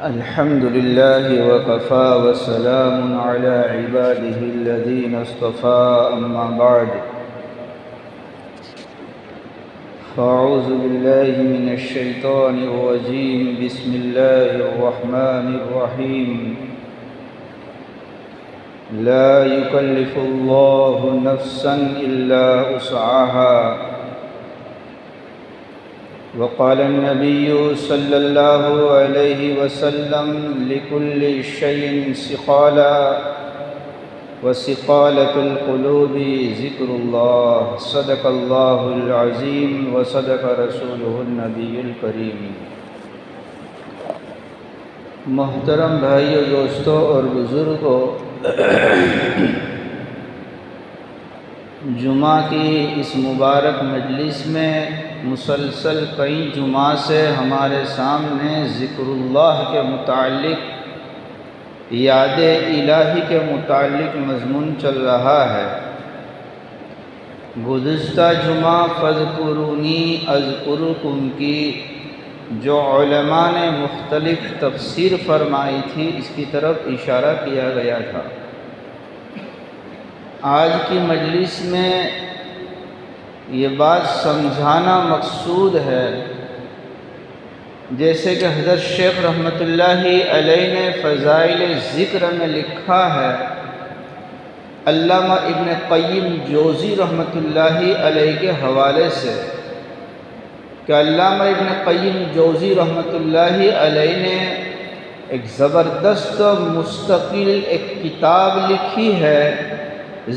الحمد لله وكفى وسلام على عباده الذين اصطفى أما بعد فأعوذ بالله من الشيطان الرجيم بسم الله الرحمن الرحيم لا يكلف الله نفسا إلا وسعها وقال النبي صلى الله عليه وسلم لكل شيء سقالا وسقالة القلوب ذكر الله صدق الله العظيم وصدق رسوله النبي الكريم۔ محترم بھائیو، دوستو اور بزرگوں، جمعہ کی اس مبارک مجلس میں مسلسل کئی جمعہ سے ہمارے سامنے ذکر اللہ کے متعلق، یاد الہی کے متعلق مضمون چل رہا ہے۔ گزشتہ جمعہ فاذکرونی اذکرکم کی جو علماء نے مختلف تفسیر فرمائی تھی، اس کی طرف اشارہ کیا گیا تھا۔ آج کی مجلس میں یہ بات سمجھانا مقصود ہے، جیسے کہ حضرت شیخ رحمۃ اللہ علیہ نے فضائل ذکر میں لکھا ہے، علامہ ابن قیم جوزی رحمۃ اللہ علیہ کے حوالے سے، کہ علامہ ابن قیم جوزی رحمۃ اللہ علیہ نے ایک زبردست مستقل ایک کتاب لکھی ہے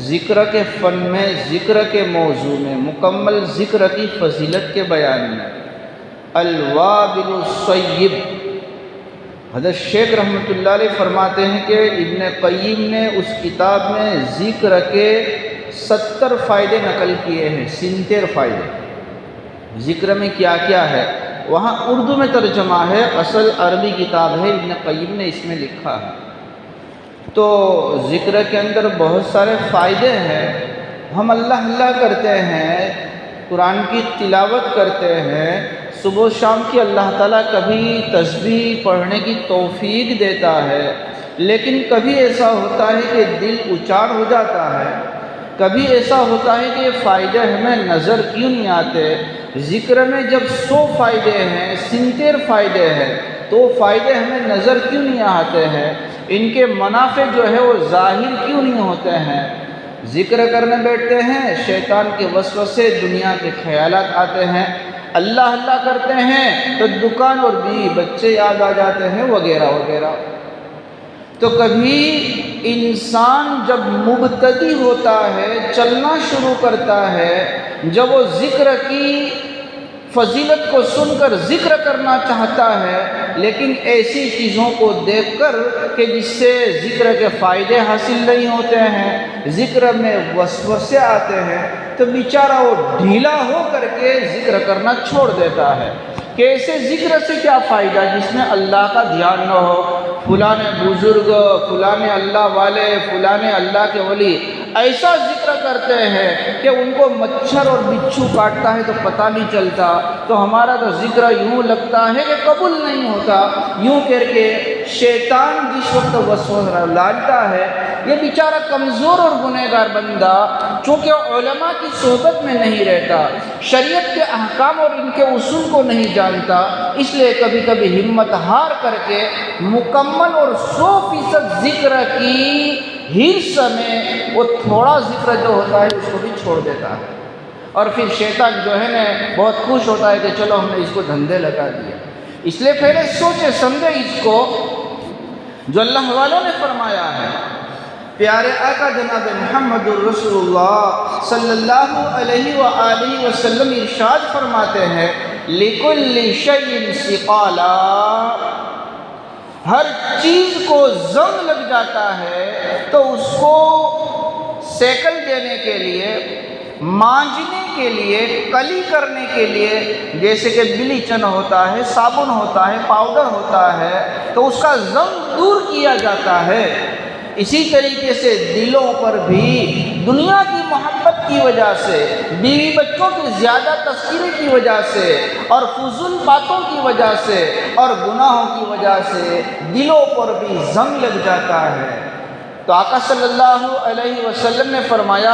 ذکر کے فن میں، ذکر کے موضوع میں، مکمل ذکر کی فضیلت کے بیان میں، الوابل الصیب۔ حضرت شیخ رحمۃ اللہ علیہ فرماتے ہیں کہ ابن قیم نے اس کتاب میں ذکر کے 70 فائدے نقل کیے ہیں، 70 فائدے۔ ذکر میں کیا کیا ہے وہاں اردو میں ترجمہ ہے، اصل عربی کتاب ہے، ابن قیم نے اس میں لکھا ہے۔ تو ذکر کے اندر بہت سارے فائدے ہیں۔ ہم اللہ اللہ کرتے ہیں، قرآن کی تلاوت کرتے ہیں، صبح و شام کی اللہ تعالیٰ کبھی تسبیح پڑھنے کی توفیق دیتا ہے، لیکن کبھی ایسا ہوتا ہے کہ دل اچاڑ ہو جاتا ہے، کبھی ایسا ہوتا ہے کہ یہ فائدے ہمیں نظر کیوں نہیں آتے۔ ذکر میں جب 100 فائدے ہیں، 70 فائدے ہیں، تو فائدے ہمیں نظر کیوں نہیں آتے ہیں؟ ان کے منافع جو ہے وہ ظاہر کیوں نہیں ہوتے ہیں؟ ذکر کرنے بیٹھتے ہیں، شیطان کے وسوسے، دنیا کے خیالات آتے ہیں، اللہ اللہ کرتے ہیں تو دکان اور بیوی بچے یاد آ جاتے ہیں، وغیرہ وغیرہ۔ تو کبھی انسان جب مبتدی ہوتا ہے، چلنا شروع کرتا ہے، جب وہ ذکر کی فضیلت کو سن کر ذکر کرنا چاہتا ہے، لیکن ایسی چیزوں کو دیکھ کر کہ جس سے ذکر کے فائدے حاصل نہیں ہوتے ہیں، ذکر میں وسوسے آتے ہیں، تو بیچارہ وہ ڈھیلا ہو کر کے ذکر کرنا چھوڑ دیتا ہے۔ کہ ایسے ذکر سے کیا فائدہ جس میں اللہ کا دھیان نہ ہو؟ فلاں بزرگ، فلاں اللہ والے، فلاں اللہ کے ولی ایسا ذکر کرتے ہیں کہ ان کو مچھر اور بچھو کاٹتا ہے تو پتہ نہیں چلتا، تو ہمارا تو ذکر یوں لگتا ہے کہ قبول نہیں ہوتا۔ یوں کر کے شیطان جس وقت وسوسہ ڈالتا ہے، یہ بیچارہ کمزور اور گنہگار بندہ چونکہ علماء کی صحبت میں نہیں رہتا، شریعت کے احکام اور ان کے اصول کو نہیں جانتا، اس لیے کبھی کبھی ہمت ہار کر کے مکمل اور 100% ذکر کی حرص میں وہ تھوڑا ذکر جو ہوتا ہے اس کو بھی چھوڑ دیتا ہے، اور پھر شیطان جو ہے نا بہت خوش ہوتا ہے کہ چلو ہم نے اس کو دھندے لگا دیا۔ اس لیے پہلے سوچے سمجھے اس کو جو اللہ والوں نے فرمایا ہے۔ پیارے آقا جناب محمد الرسول اللہ صلی اللہ علیہ وآلہ وسلم ارشاد فرماتے ہیں، لِكُلِّ شَيْءٍ سِقَالًا، ہر چیز کو زنگ لگ جاتا ہے تو اس کو سیکل دینے کے لیے، مانجنے کے لیے، کلی کرنے کے لیے، جیسے کہ بلیچن ہوتا ہے، صابن ہوتا ہے، پاؤڈر ہوتا ہے، تو اس کا زنگ دور کیا جاتا ہے۔ اسی طریقے سے دلوں پر بھی دنیا کی محبت کی وجہ سے، بیوی بچوں کی زیادہ تذکرے کی وجہ سے اور فضول باتوں کی وجہ سے اور گناہوں کی وجہ سے دلوں پر بھی زنگ لگ جاتا ہے۔ تو آقا صلی اللہ علیہ وسلم نے فرمایا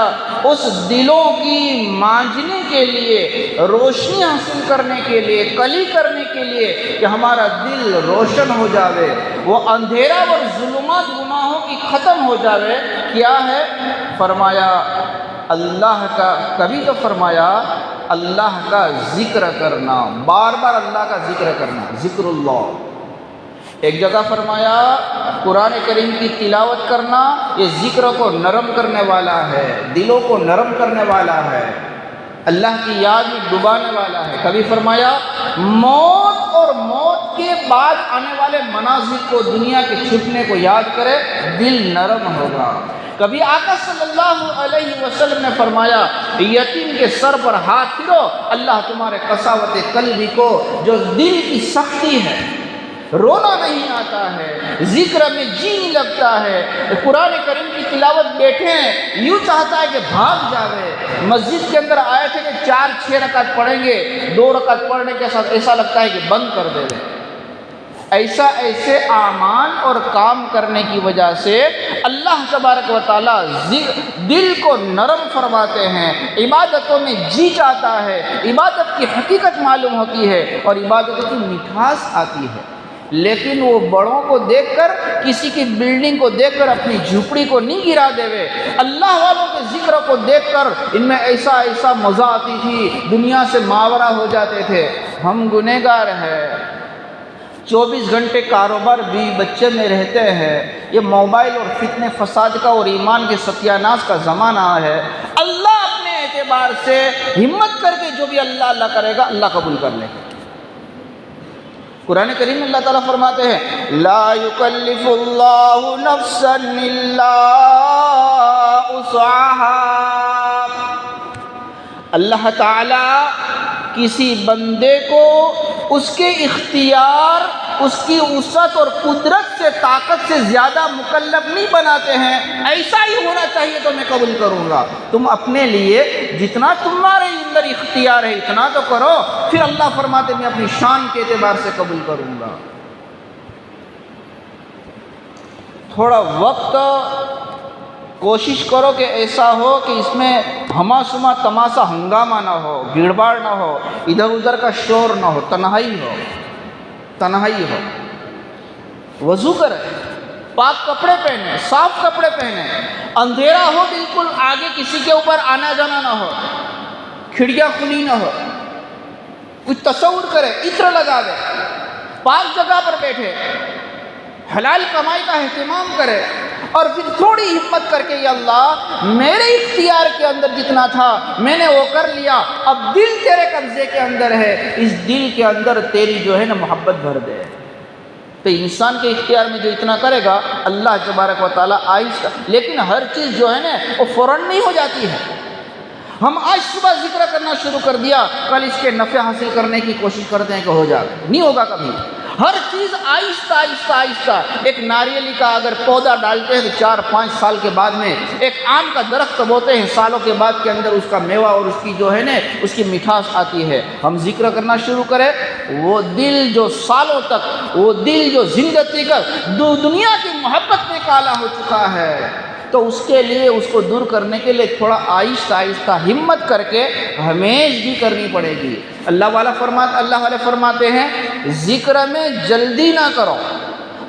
اس دلوں کی مانجنے کے لیے، روشنی حاصل کرنے کے لیے، کلی کرنے کے لیے کہ ہمارا دل روشن ہو جاوے، وہ اندھیرا اور ظلمات گناہوں کی ختم ہو جاوے، کیا ہے؟ فرمایا اللہ کا، کبھی تو فرمایا اللہ کا ذکر کرنا، بار بار اللہ کا ذکر کرنا، ذکر اللہ۔ ایک جگہ فرمایا قرآن کریم کی تلاوت کرنا، یہ ذکر کو نرم کرنے والا ہے، دلوں کو نرم کرنے والا ہے، اللہ کی یاد میں ڈبانے والا ہے۔ کبھی فرمایا موت اور موت کے بعد آنے والے مناظر کو، دنیا کے چھپنے کو یاد کرے، دل نرم ہوگا۔ کبھی آقا صلی اللہ علیہ وسلم نے فرمایا یتیم کے سر پر ہاتھ پھرو، اللہ تمہارے قساوت قلبی کو، جو دل کی سختی ہے، رونا نہیں آتا ہے، ذکر میں جی نہیں لگتا ہے، قرآن کریم کی تلاوت بیٹھے ہیں یوں چاہتا ہے کہ بھاگ جاوے، مسجد کے اندر آئے تھے کہ 4-6 رکعت پڑھیں گے، 2 رکعت پڑھنے کے ساتھ ایسا لگتا ہے کہ بند کر دے دیں۔ ایسے اعمال اور کام کرنے کی وجہ سے اللہ تبارک و تعالیٰ دل کو نرم فرماتے ہیں، عبادتوں میں جی چاہتا ہے، عبادت کی حقیقت معلوم ہوتی ہے اور عبادتوں کی مٹھاس آتی ہے۔ لیکن وہ بڑوں کو دیکھ کر، کسی کی بلڈنگ کو دیکھ کر اپنی جھوپڑی کو نہیں گرا دیوے، اللہ والوں کے ذکر کو دیکھ کر ان میں ایسا مزہ آتی تھی، دنیا سے ماورا ہو جاتے تھے۔ ہم گنہگار ہیں، 24 گھنٹے کاروبار بیوی بچے میں رہتے ہیں، یہ موبائل اور فتنے فساد کا اور ایمان کے ستیاناش کا زمانہ ہے۔ اللہ اپنے اعتبار سے ہمت کر کے جو بھی اللہ کرے گا، اللہ قبول کر لے گا۔ قرآن کریم میں اللہ تعالیٰ فرماتے ہیں لا یکلف اللہ نفسا الا وسعها، اللہ تعالیٰ کسی بندے کو اس کے اختیار، اس کی وسعت اور قدرت سے، طاقت سے زیادہ مکلف نہیں بناتے ہیں، ایسا ہی ہونا چاہیے تو میں قبول کروں گا۔ تم اپنے لیے جتنا تمہارے اندر اختیار ہے اتنا تو کرو، پھر اللہ فرماتے میں اپنی شان کے اعتبار سے قبول کروں گا۔ تھوڑا وقت کوشش کرو کہ ایسا ہو کہ اس میں ہما سما تماشا ہنگامہ نہ ہو، بھیڑ بھاڑ نہ ہو، ادھر ادھر کا شور نہ ہو، تنہائی ہو۔ وضو کرے، پاک کپڑے پہنے، صاف کپڑے پہنے، اندھیرا ہو بالکل، آگے کسی کے اوپر آنا جانا نہ ہو، کھڑکیاں کھلی نہ ہو، کچھ تصور کرے، عطر لگا دے، پاک جگہ پر بیٹھے، حلال کمائی کا اہتمام کرے، اور پھر تھوڑی ہمت کر کے یا اللہ میرے اختیار کے اندر جتنا تھا میں نے وہ کر لیا، اب دل تیرے قبضے کے اندر ہے، اس دل کے اندر تیری جو ہے نا محبت بھر دے۔ تو انسان کے اختیار میں جو اتنا کرے گا اللہ تبارک و تعالیٰ آہستہ، لیکن ہر چیز جو ہے نا وہ فوراً نہیں ہو جاتی ہے۔ ہم آج صبح ذکر کرنا شروع کر دیا، کل اس کے نفع حاصل کرنے کی کوشش کرتے ہیں کہ ہو جائے، نہیں ہوگا کبھی۔ ہر چیز آہستہ۔ ایک ناریلی کا اگر پودا ڈالتے ہیں تو 4-5 سال کے بعد میں، ایک آم کا درخت بوتے ہیں، سالوں کے بعد کے اندر اس کا میوہ اور اس کی جو ہے نا اس کی مٹھاس آتی ہے۔ ہم ذکر کرنا شروع کریں، وہ دل جو سالوں تک، وہ دل جو زندگی کا دنیا کی محبت میں کالا ہو چکا ہے، تو اس کے لیے، اس کو دور کرنے کے لیے تھوڑا آہستہ ہمت کر کے ہمیشہ کرنی پڑے گی۔ اللہ والے فرماتے ہیں ذکر میں جلدی نہ کرو،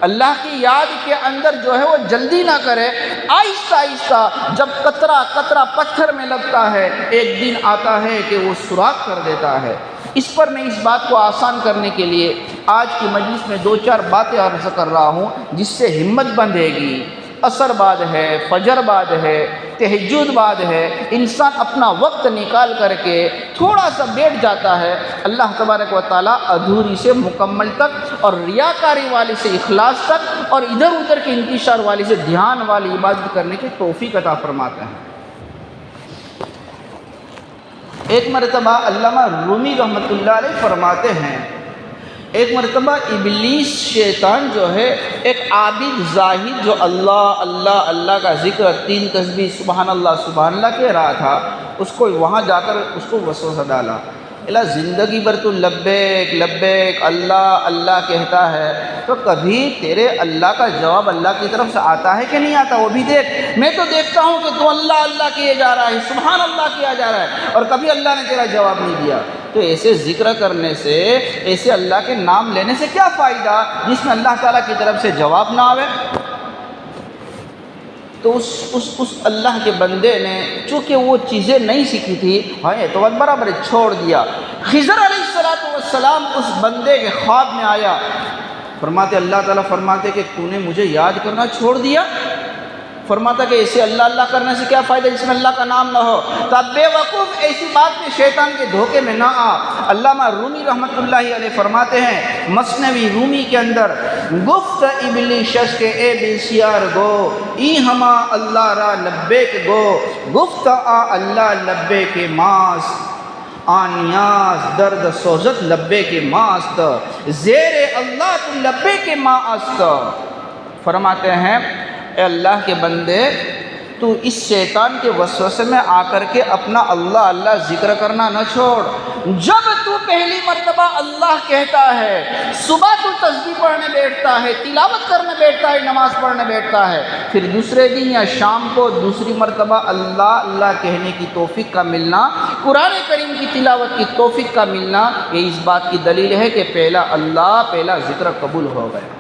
اللہ کی یاد کے اندر جو ہے وہ جلدی نہ کرے، آہستہ جب قطرہ پتھر میں لگتا ہے، ایک دن آتا ہے کہ وہ سوراخ کر دیتا ہے۔ اس پر میں اس بات کو آسان کرنے کے لیے آج کی مجلس میں 2-4 باتیں عرض کر رہا ہوں جس سے ہمت بندھے گی۔ عصر بعد ہے، فجر بعد ہے، تہجد بعد ہے، انسان اپنا وقت نکال کر کے تھوڑا سا بیٹھ جاتا ہے، اللہ تبارک و تعالیٰ ادھوری سے مکمل تک، اور ریاکاری والی سے اخلاص تک، اور ادھر ادھر کے انتشار والی سے دھیان والی عبادت کرنے کی توفیق عطا فرماتے ہیں۔ ایک مرتبہ علامہ رومی رحمۃ اللہ علیہ فرماتے ہیں، ایک مرتبہ ابلیس شیطان جو ہے ایک عابد زاہد جو اللہ اللہ اللہ کا ذکر 3 تسبیح سبحان اللہ کہہ رہا تھا، اس کو وہاں جا کر اس کو وسوسہ ڈالا، اللہ زندگی بھر تو لبیک لبیک اللہ اللہ کہتا ہے، تو کبھی تیرے اللہ کا جواب اللہ کی طرف سے آتا ہے کہ نہیں آتا؟ وہ بھی دیکھ، میں تو دیکھتا ہوں کہ تو اللہ اللہ کیے جا رہا ہے، سبحان اللہ کیا جا رہا ہے، اور کبھی اللہ نے تیرا جواب نہیں دیا۔ تو ایسے ذکر کرنے سے، ایسے اللہ کے نام لینے سے کیا فائدہ جس میں اللہ تعالیٰ کی طرف سے جواب نہ آوے؟ تو اس اللہ کے بندے نے چونکہ وہ چیزیں نہیں سیکھی تھی، ہاں تو بات برابر چھوڑ دیا۔ خضر علیہ السلام اس بندے کے خواب میں آیا، فرماتے اللہ تعالیٰ فرماتے کہ تو نے مجھے یاد کرنا چھوڑ دیا؟ فرماتا کہ ایسے اللہ اللہ کرنے سے کیا فائدہ جس میں اللہ کا نام نہ ہو؟ تو اب بے وقوف ایسی بات میں شیطان کے دھوکے میں نہ آ۔ علامہ رومی رحمۃ اللہ علیہ فرماتے ہیں مثنوی رومی کے اندر، گفت ابلیشش کے اے بسیار گو ای ہما اللہ را لبے کے گو، گفت آ اللہ لبے کے ماس آنیاز درد سوزت لبے کے ماست، زیر اللہ تو لبے کے ماں است۔ فرماتے ہیں اے اللہ کے بندے، تو اس شیطان کے وسوسے میں آ کر کے اپنا اللہ اللہ ذکر کرنا نہ چھوڑ۔ جب تو پہلی مرتبہ اللہ کہتا ہے، صبح تو تسبیح پڑھنے بیٹھتا ہے، تلاوت کرنے بیٹھتا ہے، نماز پڑھنے بیٹھتا ہے، پھر دوسرے دن یا شام کو دوسری مرتبہ اللہ اللہ کہنے کی توفیق کا ملنا، قرآن کریم کی تلاوت کی توفیق کا ملنا، یہ اس بات کی دلیل ہے کہ پہلا ذکر قبول ہو گیا،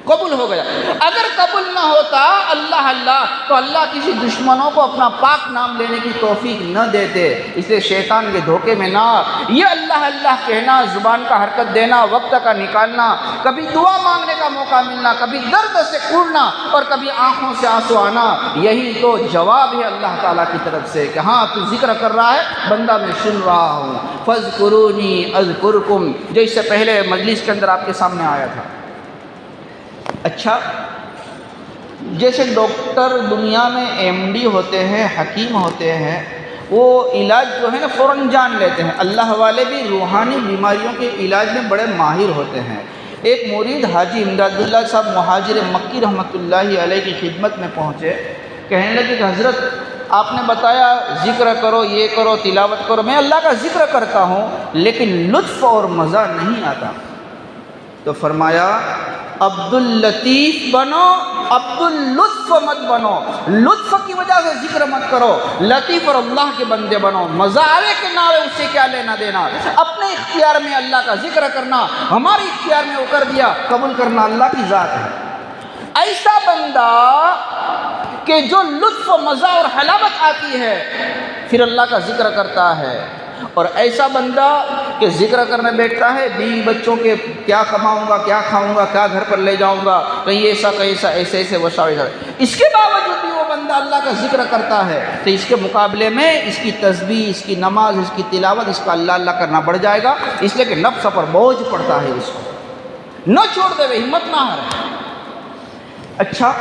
قبول ہو گیا۔ اگر قبول نہ ہوتا اللہ اللہ تو اللہ کسی دشمنوں کو اپنا پاک نام لینے کی توفیق نہ دیتے۔ اس لیے شیطان کے دھوکے میں نہ، یہ اللہ اللہ کہنا، زبان کا حرکت دینا، وقت کا نکالنا، کبھی دعا مانگنے کا موقع ملنا، کبھی درد سے کوڑنا اور کبھی آنکھوں سے آنسو آنا، یہی تو جواب ہے اللہ تعالیٰ کی طرف سے کہ ہاں تو ذکر کر رہا ہے بندہ، میں سن رہا ہوں۔ فاذکرونی اذکرکم، جو اس سے پہلے مجلس کے اندر آپ کے سامنے آیا تھا۔ اچھا، جیسے ڈاکٹر دنیا میں MD ہوتے ہیں، حکیم ہوتے ہیں، وہ علاج جو ہے نا فوراً جان لیتے ہیں، اللہ والے بھی روحانی بیماریوں کے علاج میں بڑے ماہر ہوتے ہیں۔ ایک مرید حاجی امداد اللہ صاحب مہاجر مکی رحمۃ اللہ علیہ کی خدمت میں پہنچے، کہنے لگے کہ حضرت آپ نے بتایا ذکر کرو، یہ کرو، تلاوت کرو، میں اللہ کا ذکر کرتا ہوں لیکن لطف اور مزہ نہیں آتا۔ تو فرمایا عبد اللطیف بنو، عبد اللطف مت بنو، لطف کی وجہ سے ذکر مت کرو، لطیف اور اللہ کے بندے بنو، مزہ آوے کہ نہ آوے اس سے کیا لینا دینا، اپنے اختیار میں اللہ کا ذکر کرنا، ہمارے اختیار میں وہ کر دیا، قبول کرنا اللہ کی ذات ہے۔ ایسا بندہ کہ جو لطف و مزہ اور حلاوت آتی ہے پھر اللہ کا ذکر کرتا ہے، اور ایسا بندہ کہ ذکر کرنے بیٹھتا ہے بیوی بچوں کے کیا کماؤں گا، کیا کھاؤں گا، کیا گھر پر لے جاؤں گا، کہیں ایسا کہیں ایسا، ایسے وسائل، اس کے باوجود بھی وہ بندہ اللہ کا ذکر کرتا ہے، تو اس کے مقابلے میں اس کی تسبیح، اس کی نماز، اس کی تلاوت، اس کا اللہ اللہ کرنا بڑھ جائے گا، اس لیے کہ نفس پر بوجھ پڑتا ہے، اس کو نہ چھوڑ دے، ہمت نہ ہارے۔ اچھا،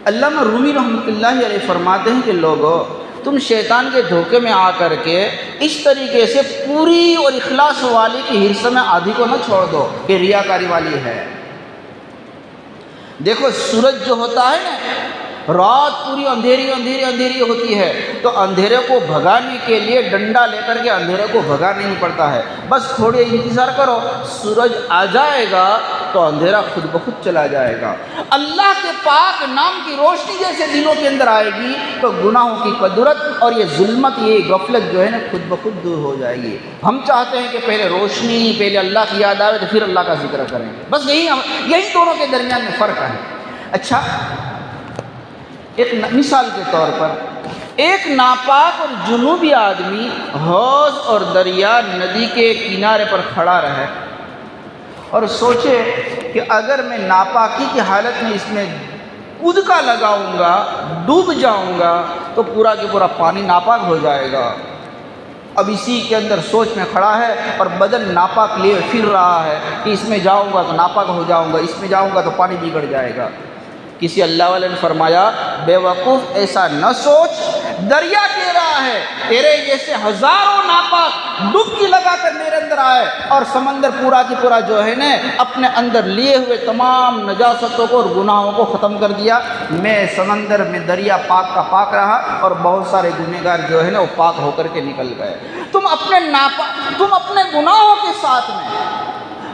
علامہ رومی رحمۃ اللہ علیہ فرماتے ہیں کہ لوگوں، تم شیطان کے دھوکے میں آ کر کے اس طریقے سے پوری اور اخلاص والی کی حرص میں آدھی کو نہ چھوڑ دو کہ ریاکاری والی ہے۔ دیکھو سورج جو ہوتا ہے نا، رات پوری اندھیری اندھیری اندھیری ہوتی ہے، تو اندھیرے کو بھگانے کے لیے ڈنڈا لے کر کے اندھیرے کو بھگا نہیں پڑتا ہے، بس تھوڑی انتظار کرو، سورج آ جائے گا تو اندھیرا خود بخود چلا جائے گا۔ اللہ کے پاک نام کی روشنی جیسے دلوں کے اندر آئے گی تو گناہوں کی قدرت اور یہ ظلمت، یہ غفلت جو ہے نا خود بخود دور ہو جائے گی۔ ہم چاہتے ہیں کہ پہلے روشنی، پہلے اللہ کی یاد آئے تو پھر اللہ کا ذکر کریں گے، بس یہی دونوں کے درمیان میں فرق ہے۔ اچھا، ایک مثال کے طور پر ایک ناپاک اور جنوبی آدمی حوض اور دریا ندی کے کنارے پر کھڑا رہے اور سوچے کہ اگر میں ناپاکی کی حالت میں اس میں کود کا لگاؤں گا، ڈوب جاؤں گا تو پورا کے پورا پانی ناپاک ہو جائے گا۔ اب اسی کے اندر سوچ میں کھڑا ہے اور بدن ناپاک لیے پھر رہا ہے کہ اس میں جاؤں گا تو ناپاک ہو جاؤں گا، اس میں جاؤں گا تو پانی بگڑ جائے گا۔ کسی اللہ والے نے فرمایا، بے وقوف ایسا نہ سوچ، دریا کہہ رہا ہے تیرے جیسے ہزاروں ناپاک ڈبکی لگا کر میرے اندر آ آئے اور سمندر پورا کی پورا جو ہے نا اپنے اندر لیے ہوئے تمام نجاستوں کو اور گناہوں کو ختم کر دیا۔ میں سمندر میں دریا پاک کا پاک رہا اور بہت سارے گنہگار جو ہے نا وہ پاک ہو کر کے نکل گئے۔ تم اپنے گناہوں کے ساتھ میں،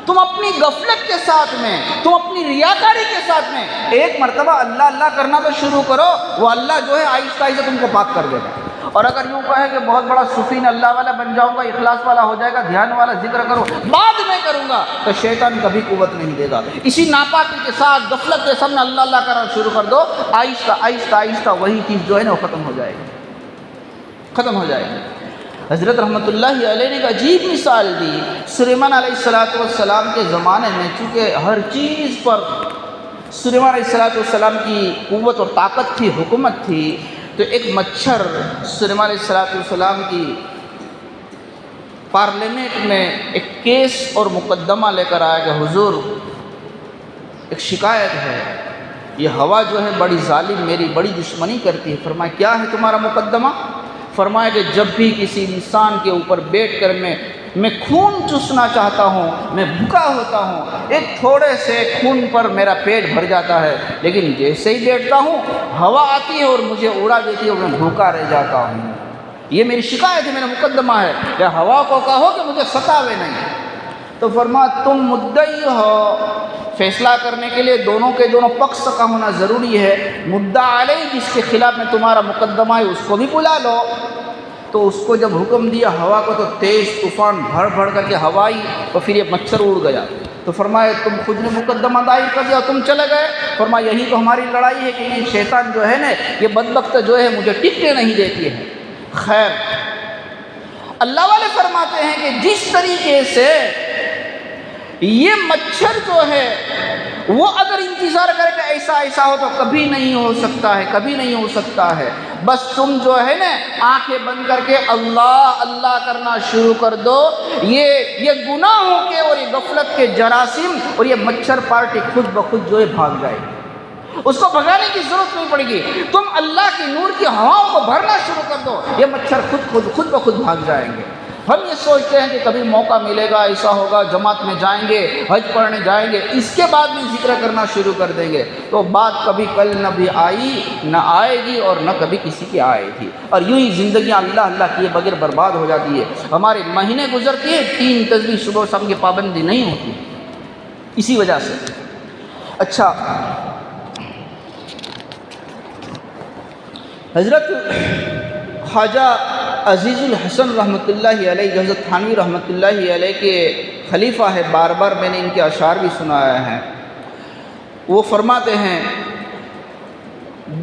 تم اپنی غفلت کے ساتھ میں، تم اپنی ریاکاری کے ساتھ میں ایک مرتبہ اللہ اللہ کرنا تو شروع کرو، وہ اللہ جو ہے آہستہ آہستہ تم کو پاک کر دے گا۔ اور اگر یوں کہے کہ بہت بڑا صوفی اللہ والا بن جاؤں گا، اخلاص والا ہو جائے گا، دھیان والا ذکر کرو بعد میں کروں گا، تو شیطان کبھی قوت نہیں دے گا۔ اسی ناپاکی کے ساتھ غفلت کے سامنے اللہ اللہ کرنا شروع کر دو، آہستہ آہستہ آہستہ وہی چیز جو ہے نا وہ ختم ہو جائے گی، ختم ہو جائے گی۔ حضرت رحمۃ اللہ علیہ نے ایک عجیب مثال دی۔ سلیمان علیہ السلام کے زمانے میں چونکہ ہر چیز پر سلیمان علیہ السلام کی قوت اور طاقت تھی، حکومت تھی، تو ایک مچھر سلیمان علیہ السلام کی پارلیمنٹ میں ایک کیس اور مقدمہ لے کر آیا کہ حضور ایک شکایت ہے، یہ ہوا جو ہے بڑی ظالم، میری بڑی دشمنی کرتی ہے۔ فرمایا کیا ہے تمہارا مقدمہ؟ فرمایا کہ جب بھی کسی انسان کے اوپر بیٹھ کر میں خون چوسنا چاہتا ہوں، میں بھوکا ہوتا ہوں، ایک تھوڑے سے خون پر میرا پیٹ بھر جاتا ہے، لیکن جیسے ہی بیٹھتا ہوں ہوا آتی ہے اور مجھے اڑا دیتی ہے اور میں بھوکا رہ جاتا ہوں۔ یہ میری شکایت ہے، میرا مقدمہ ہے کہ ہوا کو کہو کہ مجھے ستاوے نہیں۔ تو فرمایا تم مدعی ہو، فیصلہ کرنے کے لیے دونوں کے دونوں پکش کا ہونا ضروری ہے۔ مدعا علیہ جس کے خلاف میں تمہارا مقدمہ ہے اس کو بھی بلا لو۔ تو اس کو جب حکم دیا ہوا کو، تو تیز طوفان بھر بھر کر کے ہوا آئی اور پھر یہ مچھر اڑ گیا۔ تو فرمایا تم خود نے مقدمہ دائر کر دیا، تم چلے گئے۔ فرمایا یہی تو ہماری لڑائی ہے کہ یہ شیطان جو ہے نا، یہ بدبخت جو ہے مجھے ٹکنے نہیں دیتی ہے۔ خیر، اللہ والے فرماتے ہیں کہ جس طریقے سے یہ مچھر جو ہے وہ اگر انتظار کرے کہ ایسا ہو تو کبھی نہیں ہو سکتا ہے، کبھی نہیں ہو سکتا ہے۔ بس تم جو ہے نا آنکھیں بند کر کے اللہ اللہ کرنا شروع کر دو، یہ گناہوں کے اور یہ غفلت کے جراثیم اور یہ مچھر پارٹی خود بخود جو ہے بھاگ جائے گی، اس کو بھگانے کی ضرورت نہیں پڑے گی۔ تم اللہ کی نور کی ہواؤں کو بھرنا شروع کر دو، یہ مچھر خود بخود بھاگ جائیں گے۔ ہم یہ سوچتے ہیں کہ کبھی موقع ملے گا، ایسا ہوگا، جماعت میں جائیں گے، حج پڑھنے جائیں گے، اس کے بعد میں ذکر کرنا شروع کر دیں گے، تو بات کبھی کل نہ بھی آئی نہ آئے گی اور نہ کبھی کسی کی آئے گی، اور یوں ہی زندگیاں اللہ اللہ کیے بغیر برباد ہو جاتی ہے۔ ہمارے مہینے گزرتی ہیں، 3 تسبیح صبح و شام کی پابندی نہیں ہوتی اسی وجہ سے۔ اچھا، حضرت خواجہ عزیز الحسن رحمۃ اللہ علیہ، حضرت تھانوی رحمۃ اللہ علیہ کے خلیفہ ہے، بار بار میں نے ان کے اشعار بھی سنایا ہے۔ وہ فرماتے ہیں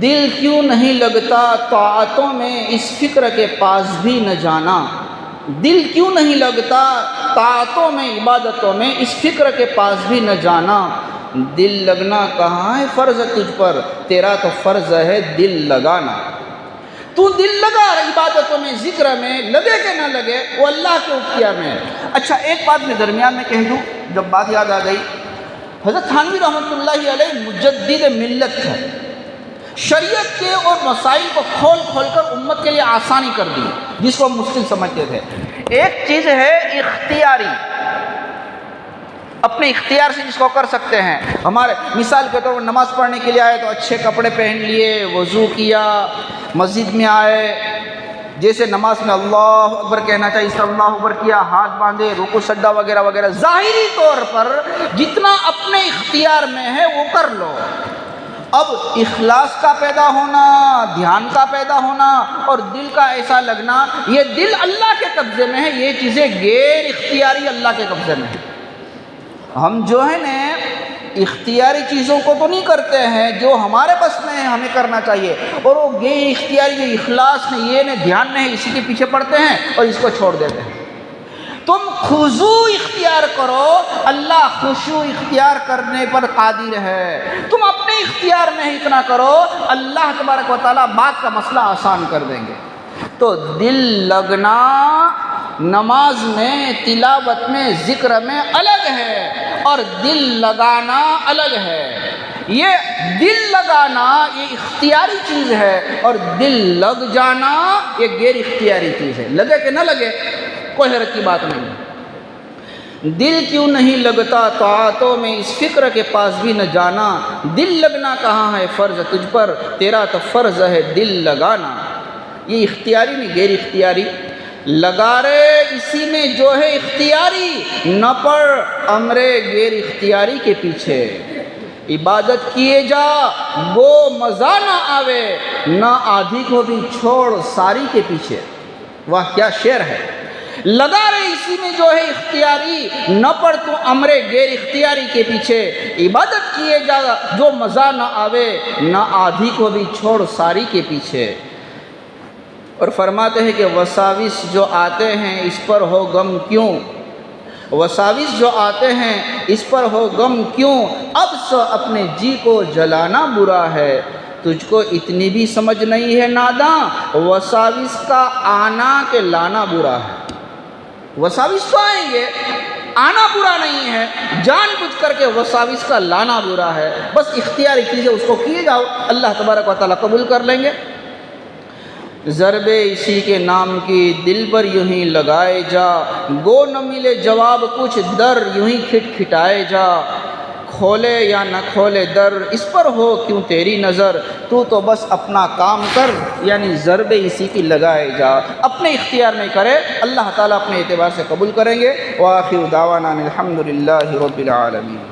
دل کیوں نہیں لگتا طاعتوں میں اس فکر کے پاس بھی نہ جانا، دل کیوں نہیں لگتا طاعتوں میں عبادتوں میں اس فکر کے پاس بھی نہ جانا، دل لگنا کہاں ہے فرض تجھ پر، تیرا تو فرض ہے دل لگانا۔ تو دل لگا عبادتوں میں، ذکر میں، لگے کہ نہ لگے وہ اللہ کے اختیار میں ہے۔ اچھا، ایک بات میں درمیان میں کہہ دوں، جب بات یاد آ گئی، حضرت تھانوی رحمۃ اللہ علیہ مجدد ملت ہے، شریعت کے اور مسائل کو کھول کھول کر امت کے لیے آسانی کر دی جس کو مشکل سمجھتے تھے۔ ایک چیز ہے اختیاری، اپنے اختیار سے جس کو کر سکتے ہیں۔ ہمارے مثال کے طور پر نماز پڑھنے کے لیے آئے تو اچھے کپڑے پہن لیے، وضو کیا، مسجد میں آئے، جیسے نماز میں اللہ اکبر کہنا چاہیے اس طرح اللہ اکبر کیا، ہاتھ باندھے، رکوع سجدہ وغیرہ وغیرہ، ظاہری طور پر جتنا اپنے اختیار میں ہے وہ کر لو۔ اب اخلاص کا پیدا ہونا، دھیان کا پیدا ہونا اور دل کا ایسا لگنا، یہ دل اللہ کے قبضے میں ہے، یہ چیزیں غیر اختیاری اللہ کے قبضے میں ہے۔ ہم جو ہے نا اختیاری چیزوں کو تو نہیں کرتے ہیں، جو ہمارے بس میں ہے ہمیں کرنا چاہیے، اور وہ غیر اختیاری جو اخلاص نے، یہ نے، دھیان نہیں، اسی کے پیچھے پڑتے ہیں اور اس کو چھوڑ دیتے ہیں۔ تم خضوع اختیار کرو، اللہ خشوع اختیار کرنے پر قادر ہے۔ تم اپنے اختیار میں اتنا کرو، اللہ تبارک و تعالیٰ بات کا مسئلہ آسان کر دیں گے۔ تو دل لگنا نماز میں، تلاوت میں، ذکر میں الگ ہے اور دل لگانا الگ ہے۔ یہ دل لگانا یہ اختیاری چیز ہے اور دل لگ جانا یہ غیر اختیاری چیز ہے۔ لگے کہ نہ لگے کوئی حیرت کی بات نہیں ہے۔ دل کیوں نہیں لگتا طاعتوں میں، اس فکر کے پاس بھی نہ جانا، دل لگنا کہاں ہے فرض تجھ پر، تیرا تو فرض ہے دل لگانا۔ یہ اختیاری نہیں، غیر اختیاری، لگا رے اسی میں جو ہے اختیاری، نہ پڑ امر غیر اختیاری کے پیچھے، عبادت کیے جا وہ مزہ نہ آوے، نہ آدھی کو بھی چھوڑ ساری کے پیچھے۔ واہ کیا شعر ہے، لگا رہے اسی میں جو ہے اختیاری، نہ پڑ تو امر غیر اختیاری کے پیچھے، عبادت کیے جا جو مزہ نہ آوے، نہ آدھی کو بھی چھوڑ ساری کے پیچھے۔ اور فرماتے ہیں کہ وساوس جو آتے ہیں اس پر ہو غم کیوں، وساوس جو آتے ہیں اس پر ہو غم کیوں، اب سو اپنے جی کو جلانا برا ہے، تجھ کو اتنی بھی سمجھ نہیں ہے ناداں، وساوس کا آنا کہ لانا برا ہے۔ وساوس تو آئیں گے، آنا برا نہیں ہے، جان بوجھ کر کے وساوس کا لانا برا ہے، بس اختیاری چیزیں اس کو کیے جاؤ، اللہ تبارک و تعالیٰ قبول کر لیں گے۔ ضرب اسی کے نام کی دل پر یوں ہی لگائے جا، گو نہ ملے جواب کچھ در یوں ہی کھٹکھٹائے جا، کھولے یا نہ کھولے در اس پر ہو کیوں تیری نظر، تو بس اپنا کام کر، یعنی ضرب اسی کی لگائے جا، اپنے اختیار میں کرے، اللہ تعالیٰ اپنے اعتبار سے قبول کریں گے۔ وآخر دعوانا الحمد للہ رب العالمین۔